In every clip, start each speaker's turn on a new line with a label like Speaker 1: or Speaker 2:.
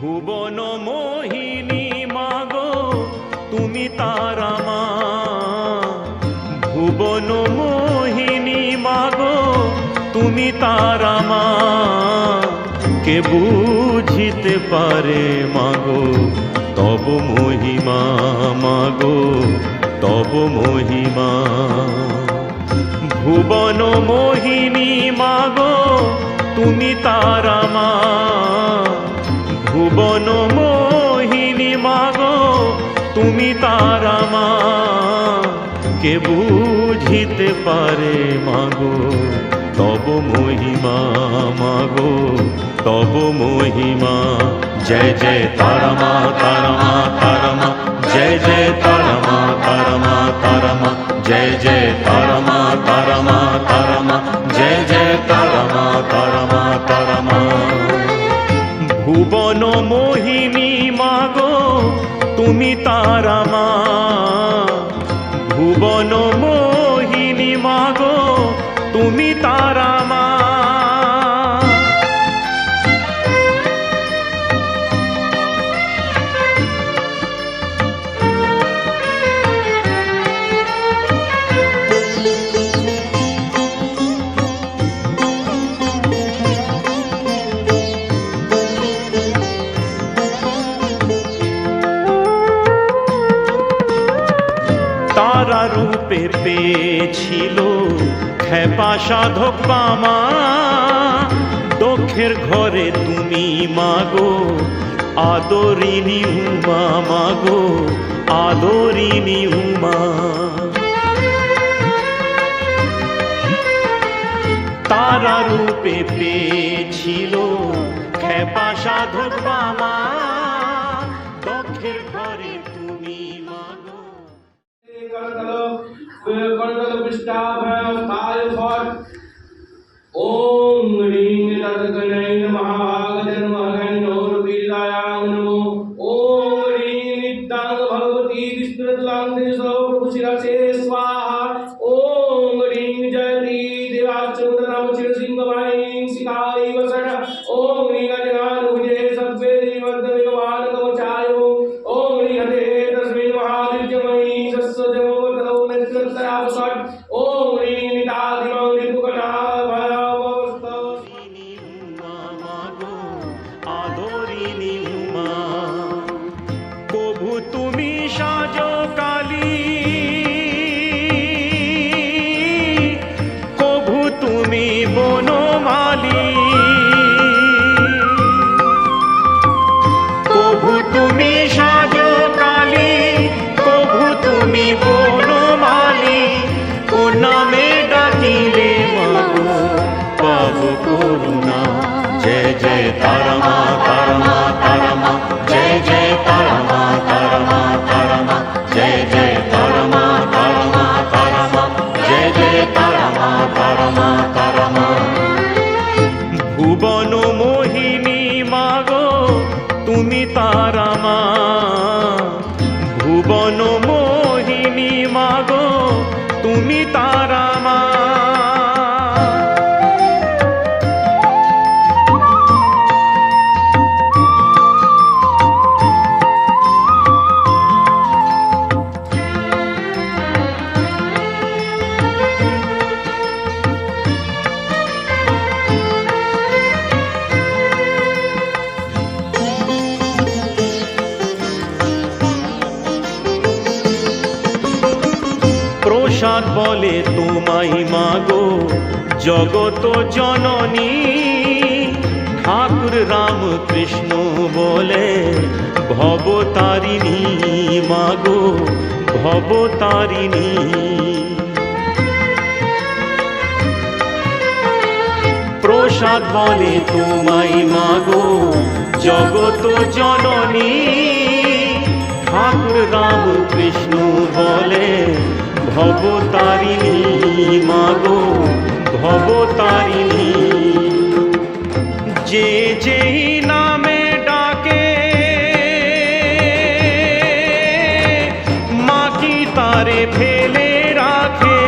Speaker 1: ভুবন মোহিনী মাগো তুমি তারা মা, ভুবন মোহিনী মাগো তুমি তারা মা, কে বুঝিতে পারে মাগো তব মহিমা, মাগো তব মহিমা। ভুবন মোহিনী মাগো তুমি তারা মা, ভুবন মোহিনী মাগো তুমি তারা মা, কে বুঝিতে পারে মাগো তব মহিমা, মাগো তব মহিমা। জয় জয় তারা মা তারা মা তারা মা, জয় জয় তারা মা তারা মা তারা মা, জয় জয় তারা মা তারা মা তারা মা, জয় জয় তারা মা তারা মা তারা মা। ভুবন মোহিনী মাগো তুমি তারা মা, ভুবন মোহিনী মাগো তুমি তারা মা। তারা রূপে পেয়েছিল খেপা সাধক বামা, দক্ষের ঘরে তুমি মাগো আদরিনী উমা, মাগো আদরিনী উমা। তারা রূপে পেয়েছিল খেপা সাধক বামা, দক্ষের ঘরে তুমি মাগো।
Speaker 2: ओम ह्रीं तत्कनै नमः गजन्महनोर्वीराय नमो। ओम ह्रीं नित्यां भगवती विष्णुतलांदेशो प्रभुशिरसे स्वाहा। ओम ह्रीं जयती देवाच्युतनाम चिरसिंहवाणी शिखाय वसठ। ओम ह्रीं अजनानुभुजे सर्वेदिवद्भगवान् कवचायो। ओम ह्रीं हते तस्मिन् महादिव्यमयी सस्यजमवतौ नेत्रत्रावसट्। ओम ह्रीं नितादिमं ऋतुकटा
Speaker 1: আদরিনী উমা। কভু তুমি সাজো কালী, কভু তুমি বনমালী, কভু তুমি সাজো কালী, কভু তুমি বনমালী, ও নামে ডাকিলে মাগো পাব করুণা। जय जय तारा मा तारा मा तारा मा, जय जय तारा मा तारा मा तारा मा, जय जय तारा मा तारा मा तारा मा, जय जय तारा मा तारा मा तारा मा। भुवन मोहिनी मागो তুমি তারা মা, ভুবন মোহিনী মাগো তুমি তারা মা। প্রসাদ বলে তোমায় মাগো জগত জননী, ঠাকুর রামকৃষ্ণ বলে ভবতারিণী মাগো ভবতারিণী। প্রসাদ বলে তোমায় মাগো জগত জননী, ঠাকুর রামকৃষ্ণ বলে ভবতারিণী মাগো ভবতারিণী। যে যেই নামে ডাকে মা কি তারে ফেলে রাখে,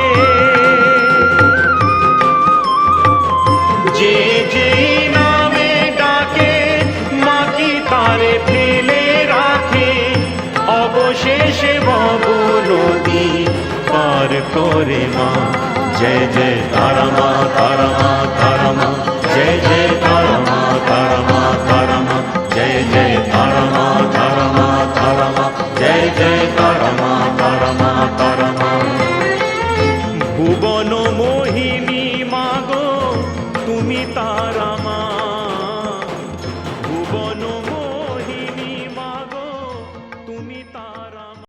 Speaker 1: যে যেই নামে ডাকে মা কি তারে করে মা। জয় জয় তারা মা, তারা মা, তারা মা, জয় জয় তারা মা, তারা মা, তারা মা, জয় জয় তারা মা, তারা মা, তারা মা, জয় জয় তারা মা, তারা মা, তারা মা। ভুবন মোহিনী মাগো তুমি তার